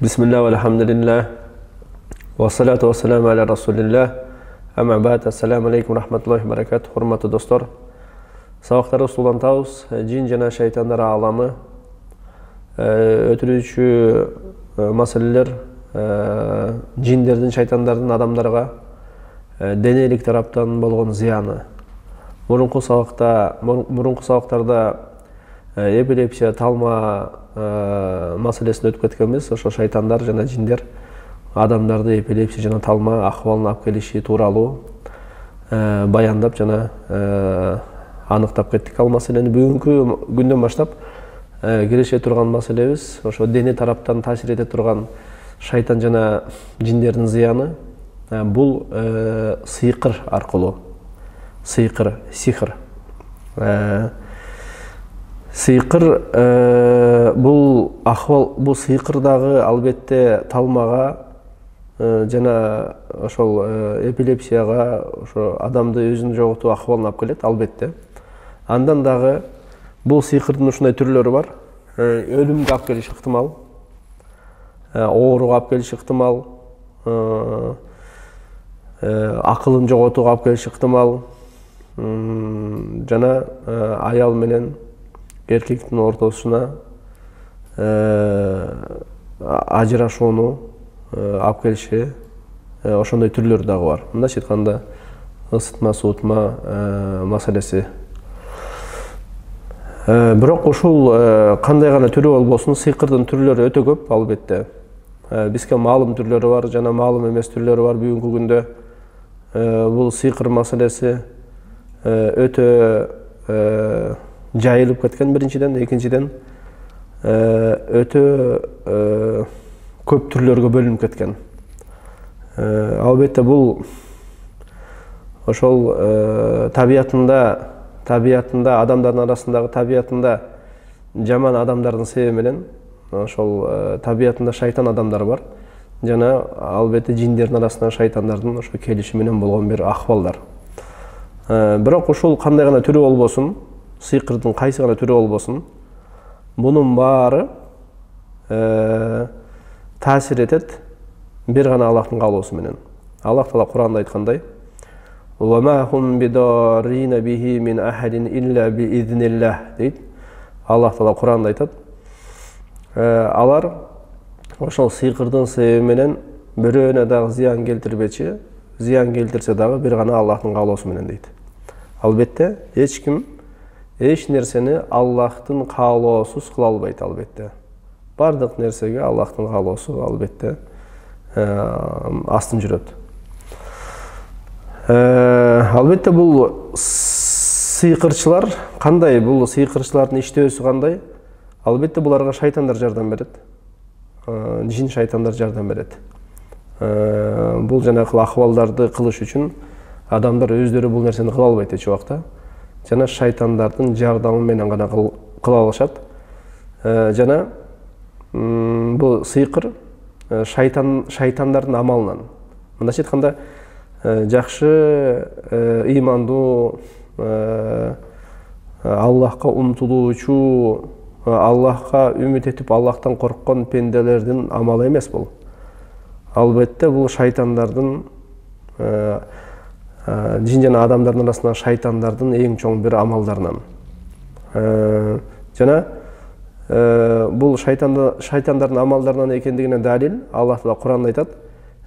Bismillah ve elhamdülillah ve salatu ve selamu ala Rasulillah. Amma ba'd. Assalamu alaikum rahmatullahi ve barakatuh. Hurmatly dostlar. Sabaqtara sulantabız. Jin jana şeytanlar alamy ötürücü meseleler jinlerden, şeytanlardan adamlarga deneylik taraptan bolgon ziyany. Murunku sabaqtarda epilepsiya, talma masalesini ötüp кеткенбиz. Ошо шайтандар жана жиндер адамдарды эпилепсия жана талма акыбалына алып келиши тууралуу баяндап жана аныктап кеттик. Ал маселени бүгүнкү күндөн баштап киреше турган маселебиз ошо дене тараптан таасир эте турган шайтан жана жиндердин зыяны. Бул сыйкыр аркылуу, сыйкыр, сихр. Сыйкыр бул акыбал, бул сыйкыр дагы албетте талмага жана ошол эпилепсияга, ошо адамды өзүн жоготуу акыбалына алып келет, албетте. Андан дагы бул сыйкырдын ушундай түрлөрү бар. Өлүмгө алып келиши ыктымал, ооруга алып келиши ыктымал, акылын жоготууга алып келиши ыктымал, жана аял менен эркектин ортосуна ажырашууну алып келиши, ошондой түрлөрү дагы бар. Мындайча айтканда ысытма, суутма маселеси. Бирок ушул кандай гана түрү болбосун, сыйкырдын түрлөрү өтө көп, албетте. Бизге маалым түрлөрү бар, жана маалым эмес түрлөрү бар. Бүгүнкү күндө бул сыйкыр маселеси өтө жайылып кеткен биринчиден, экинчиден өтө көп түрлөргө бөлүнүп кеткен. Албетте бул ошол табиятында адамдардын арасындагы табиятында жаман адамдардын себеби менен ошол табиятында шайтан адамдар бар. Жана албетте жиндердин арасында шайтандардын ошо келиши менен болгон бир акыбалдар. Бирок ушул кандай гана түрү болбосун, сыйкырдын кайсы гана түрү болбосун, бунун баары таасир этет бир гана Аллахтын каалоосу менен. Аллах Таала Куранда айткандай: "Ва ма хум бидаррина бихи мин ахадин илля биизниллах" дейт. Аллах Таала Куранда айтат: алар ошол сыйкырдын себеби менен бирөөнө дагы зыян келтирбечи, зыян келтирсе дагы бир гана Аллахтын каалоосу менен дейт. Албетте эч ким эч нерсени Аллахтын каалоосуз кыла албайт, албетте. Бардык нерсеге Аллахтын каалоосу албетте астын жүрөт. Албетте бул сыйкырчылар кандай, бул сыйкырчылардын иштөөсү кандай? Албетте буларга шайтандар жардам берет. Жин шайтандар жардам берет. Бул жанагы акыбалдарды кылыш үчүн адамдар өздөрү бул нерсени кыла албайт эч убакта. Жана шайтандардын жардамы менен гана кыла алышат. Жана бул сыйкыр шайтандардын амалынан. Мындайча айтканда, жакшы ыймандуу, Аллахка умтулуучу, Аллахка үмүт этип Аллахтан корккон пенделердин амалы эмес бул. Албетте бул шайтандардын, жин жана адамдардын арасында шайтандардын эң чоң бир амалдарынан. Жана бул шайтандардын амалдарынан экендигине далил Аллах Таала Куранда айтат: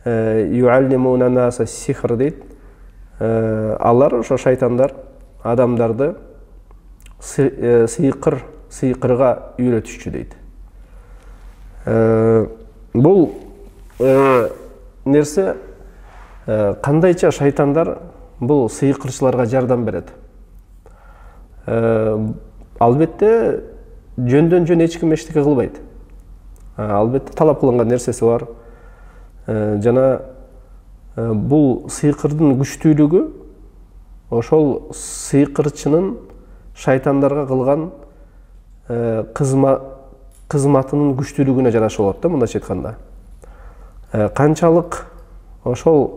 "Юаллимуна наса сихр" дейт. Алар, ошо шайтандар, адамдарды сыйкырга үйрөтүшчү дейт. Бул нерсе кандайча шайтандар бул сыйкырчыларга жардам берет? Албетте жөндөн жөн эч ким эчтеке кылбайт. Албетте талап кылынган нерсеси бар. Жана бул сыйкырдын күчтүүлүгү ошол сыйкырчынын шайтандарга кылган кызматынын күчтүүлүгүнө жараша болот да, мындайча айтканда. Канчалык ошол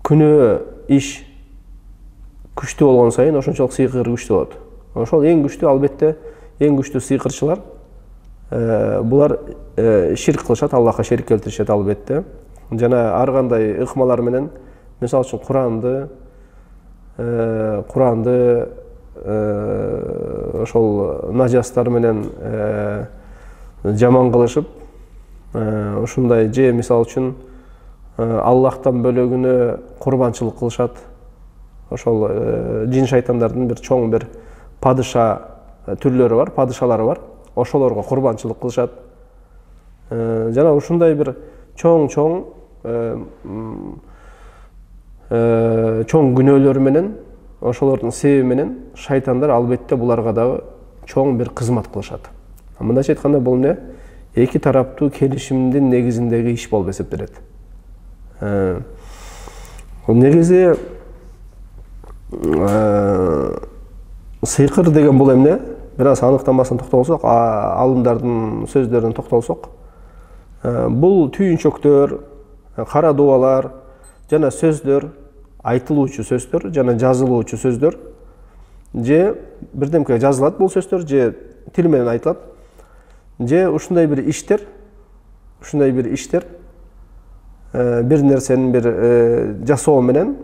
күнөө иш күчтүү болгон сайын ошончолук сыйкыр күчтүү болот. Ошол эң күчтүү, албетте эң күчтүү сыйкырчылар булар ширк кылышат, Аллахка шерик келтиришет албетте. Жана ар кандай ыкмалар менен, мисалы үчүн Куранды ошол нажастар менен жаман кылышып, ушундай же мисалы үчүн Аллахтан бөлөгүнө курбанчылык кылышат. Ошол жин шайтандардын бир чоң бир падыша түрлөрү бар, падышалары бар. Ошолорго курбанчылык кылышат. Жана ушундай бир чоң күнөөлөр менен, ошолордун себеби менен шайтандар албетте буларга дагы чоң бир кызмат кылышат. Мындайча айтканда бул эмне? Эки тараптуу келишимдин негизиндеги иш болуп эсептелет. Негизи сыйкыр деген бул эмне? Бир аз аныктамасын токтолсок, алымдардын сөздөрүнө токтолсок, бул түйүнчөктөр, кара дубалар жана сөздөр, айтылуучу сөздөр жана жазылуучу сөздөр, же бирдемке жазылат бул сөздөр, же тил менен айтылат, же ушундай бир иштер, бир нерсенин бир жасоо менен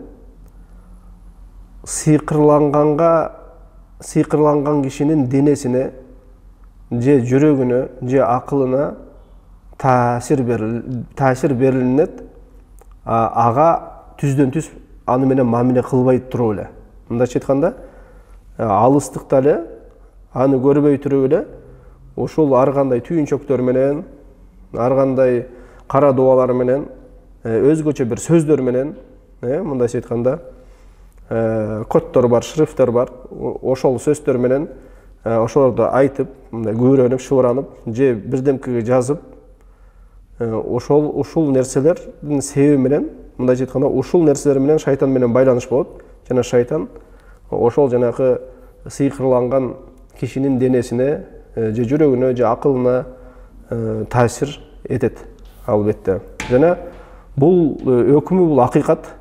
сыйкырланган кишинин денесине, же жүрөгүнө, же акылына таасир берилинет, ага түздөн түз аны менен мамиле кылбай туруп эле. Мындайча айтканда, алыстыкта эле, аны көрбөй туруп эле, ушул ар кандай түйүнчөктөр менен, ар кандай кара дубалар менен, өзгөчө бир сөздөр менен, мындайча айтканда, коддор бар, шрифттер бар, ошол сөздөр менен ошолорду айтып, күбөрөнүп, шыбыранып, же бирдемкеге жазып, ушул нерселердин себеби менен, мындайча айтканда, ушул нерселер менен шайтан менен байланыш болот, жана шайтан ошол жанагы сыйкырланган кишинин денесине, же жүрөгүнө, же акылына таасир этет албетте. Жана бул өкүмү, бул акыйкат,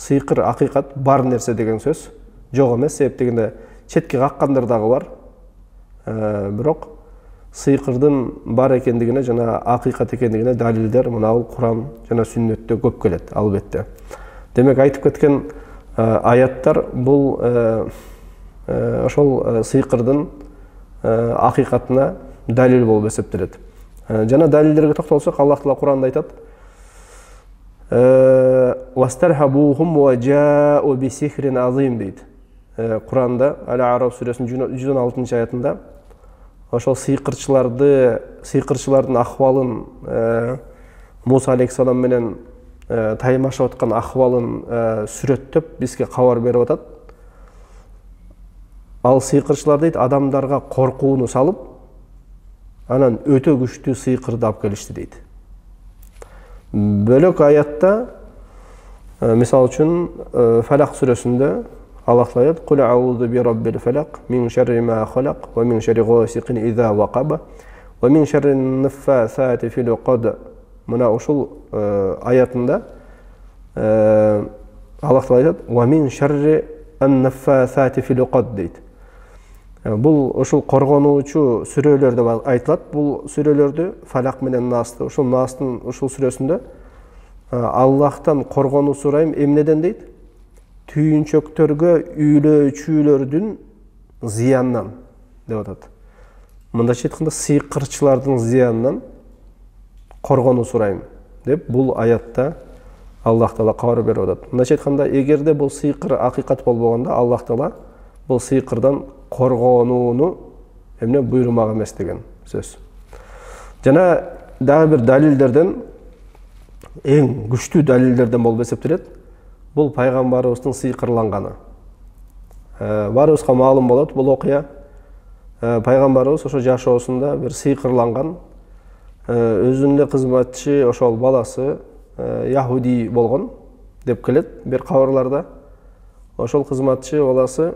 сыйкыр акыйкат, бар нерсе деген сөз, жок эмес. Себеп дегенде четке каккандар дагы бар. Бирок сыйкырдын бар экендигине жана акыйкат экендигине далилдер мына Куран жана сүннөттө көп келет албетте. Демек айтып кеткен аяттар бул ошол сыйкырдын акыйкатына далил болуп эсептелет. Жана далилдерге токтолсок, Аллах Таала Куранда айтат: «Вастархабухум ва жау бисихрин азим» дейт. Куранда Ал-А'раф сүрөсүнүн 116 аятында ошол сыйкырчылардын акыбалын, Муса алейхиссалам менен таймашып аткан акыбалын сүрөттөп бизге кабар берип атат. Ал сыйкырчылар дейт, адамдарга коркууну салып, анан өтө күчтүү сыйкырды алып келишти дейт. Бөлөк аятта, мисалы үчүн Фалак сүрөсүндө Аллах Таала: «Кул аузу би раббил фалак, мин шарри ма халак, ва мин шарри гасиқин иза вақаба, ва мин шарри наффасати фил уқад». Мына ушул аятында Аллах Таала айтат: «Ва мин шарри ан-наффасати фил уқад» дейт. Бул ушул коргонуучу сүрөлөрдө айтылат. Бул сүрөлөрдү Фалак менен Насты, ушул Настын ушул сүрөсүндө Аллахтан коргонуу сурайм эмнеден дейт? Түйүнчөктөргө үйлөөчүлөрдүн зыянынан деп атат. Мындайча айтканда, сыйкырчылардын зыянынан коргонуу сурайм деп бул аятта Аллах Таала кабар берип атат. Мындайча айтканда, эгерде бул сыйкыр акыйкат болбогондо, Аллах Таала бул сыйкырдан коргонууну эмне буйрумак эмес деген сөз. Жана дагы бир далилдерден, эң күчтүү далилдерден болуп эсептелет, бул пайгамбарыбыздын сыйкырланганы. Баарыбызга маалым болот бул окуя. Пайгамбарыбыз ошо жашоосунда бир сыйкырланган, өзүнүн эле кызматчы, ошол баласы яхуди болгон деп келет бир кабарларда. Ошол кызматчы баласы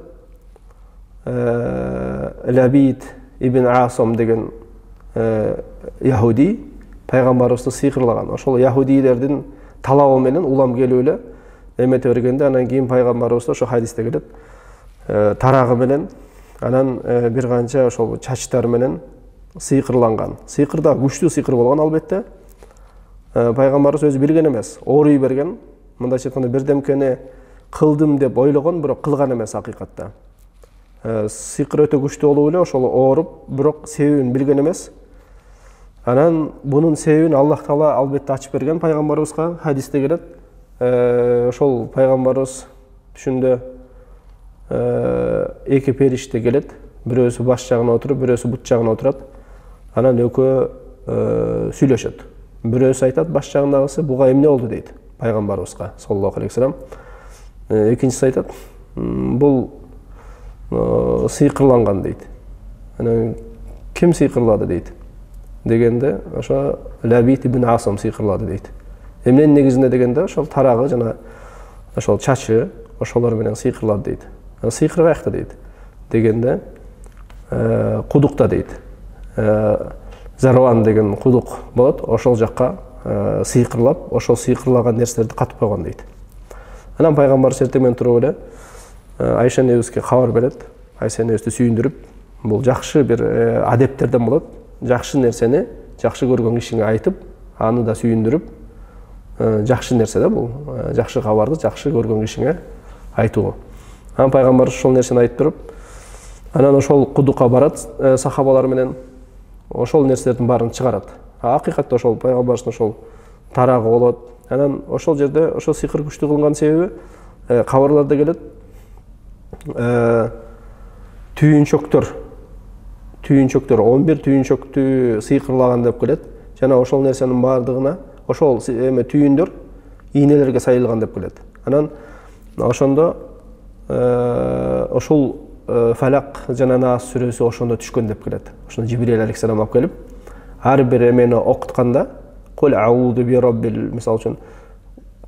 Лабид ибн Асом деген яхуди пайгамбарыбызды сыйкырлаган. Ошол яхудилердин талабы менен улам келип эле эмете бергенде, анан кийин пайгамбарыбыз ошо хадисте келет, тарагы менен, анан бир канча ошол чачтар менен сыйкырланган. Сыйкыр да күчтүү сыйкыр болгон албетте. Пайгамбарыбыз өзү билген эмес, ооруй берген. Мындайча айтканда бирдемкени кылдым деп ойлогон, бирок кылган эмес акыйкатта. Сыйкыр өтө күчтүү болуп эле ошол ооруп, бирок себебин билген эмес. Анан бунун себебин Аллах Таала албетте ачып берген пайгамбарыбызга, хадисте келет. Ошол пайгамбарыбыз түшүндө эки периште келет. Бирөөсү баш жагына отуруп, бирөөсү бут жагына отурат. Анан экөө сүйлөшөт. Бирөөсү айтат, баш жагындагысы буга эмне болду дейт пайгамбарыбызга саллаллаху алейхи вассалам. Экинчиси айтат, бул сыйкырланган дейт. Анан ким сыйкырлады дейт. Дегенде ошо Лабит ибн Асам сыйкырлады дейт. Эмненин негизинде дегенде ошол тарагы жана ошол чачы ошолор менен сыйкырлады дейт. Сыйкыр каякта дейт. Дегенде кудукта дейт. Зарван деген кудук болот, ошол жакка сыйкырлап, ошол сыйкырлаган нерселерди катып койгон дейт. Анан пайгамбарыбыз эртең туруп эле Айша энебизге кабар берет. Айша энебизди сүйүндүрүп, бул жакшы бир адептерден болот. Жакшы нерсени жакшы көргөн кишиңе айтып, аны да сүйүндүрүп, жакшы нерсе да бул. Жакшы кабарды жакшы көргөн кишиңе айтуу. Анан пайгамбарыбыз ошол нерсени айтып туруп, анан ошол кудукка барат сахабалар менен, ошол нерселердин баарын чыгарат. Акыйкатта ошол пайгамбарыбыздын ошол тарагы болот. Анан ошол жерде ошол сыйкыр күчтүү кылган себеби кабарларда келет. Түйүнчөктөр 11 түйүнчөктү сыйкырлаган деп келет. Жана ошол нерсенин баардыгына ошол түйүндөр ийнелерге сайылган деп келет. Анан ошондо ошол Фалак жана Нас сүрөсү ошондо түшкөн деп келет. Ошондо Жибрил алейхиссалам алып келип, ар бир эмени окутканда кул аузу би раббил, мисалы үчүн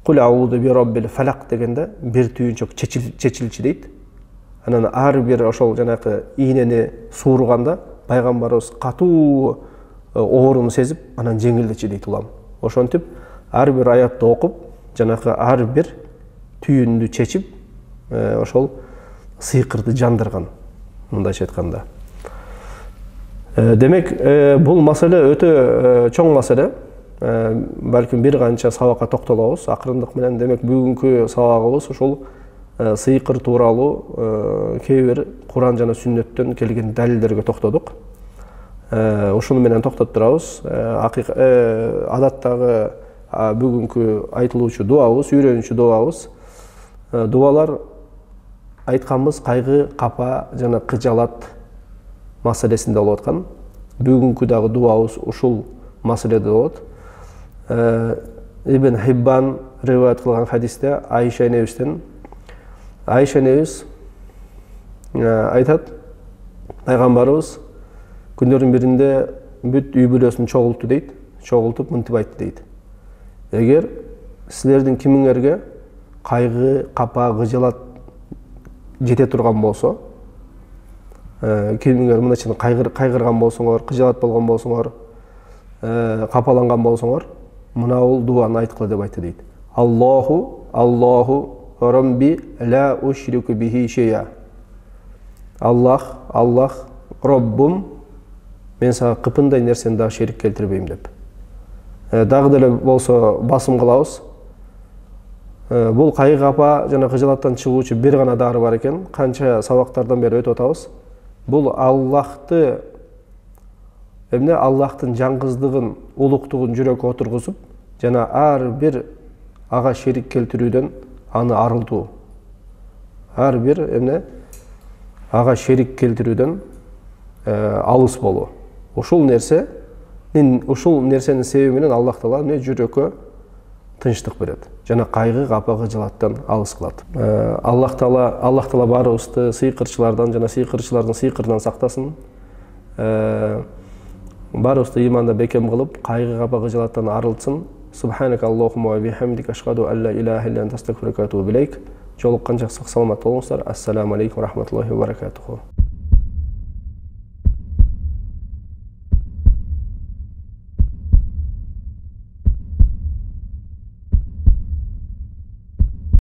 кул аузу би раббил фалак дегенде бир түйүнчөк чечилчи дейт. Анан ар бир ошол жанакы ийнени сууруганда пайгамбарыбыз катуу ооруну сезип, анан жеңилдечи дейт улам. Ошентип ар бир аятты окуп, жанакы ар бир түйүндү чечип, ошол сыйкырды жандырган, мындайча айтканда. Демек, бул маселе өтө чоң маселе. Балким бир канча сабакка токтолобуз акырындык менен. Демек, бүгүнкү сабагыбыз ошол сыйкыр тууралуу кээ бир Куран жана сүннөттөн келген далилдерге токтодук. Ошону менен токтоп турабыз. Адаттагы бүгүнкү айтылуучу дуабыз, үйрөнүүчү дуабыз. Дубалар айтканбыз кайгы, капа жана кыжалат маселесинде болуп аткан. Бүгүнкү дагы дуабыз ушул маселеде болот. Ибн Хиббан риваят кылган хадисте Айша энебизден Айша энебиз айтат, пайгамбарыбыз күндөрдүн биринде бүт үй бүлөсүн чогулту дейт, чогултуп мынтип айтты дейт. Эгер силердин кимиңерге кайгы, капа, кыжалат жете турган болсо, кимиңер мындайча кайгырган болсоңор, кыжалат болгон болсоңор, капаланган болсоңор, мына бул дуаны айткыла деп айтты дейт. Аллаху Рамби ла ушрику бихи шейа. Аллах, Роббум, мен сага кыпындай нерсени дагы шерик келтирбейм деп. Дагы деле болсо басым кылабыз. Бул кайгы, капа жана кыжалаттан чыгуучу бир гана дары бар экен. Канча сабактардан бери өтүп атабыз. Бул Аллахты Аллахтын жаңгыздыгын, улуктугун жүрөккө отургузуп, жана ар бир ага шерик келтирүүдөн аны арылтуу. Ар бир ага шерик келтирүүдөн алыс болуу. Ушул нерсенин себеби менен Аллах Таала жүрөккө тынчтык берет. Жана кайгы, капа, кыжалаттан алыс кылат. Аллах Таала баарыбызды сыйкырчылардан жана сыйкырчылардын сыйкырынан сактасын. Баарыбызды иманда бекем кылып, кайгы, капа, кыжалаттан арылтсын. Субханака Аллахумма ва бихамдика ашхаду алла илаха илля анта астагфирука ва атубу илейк. Жолукканча сак саламат болуңуздар. Ассаламу алейкум ва рахматуллахи ва баракатуху.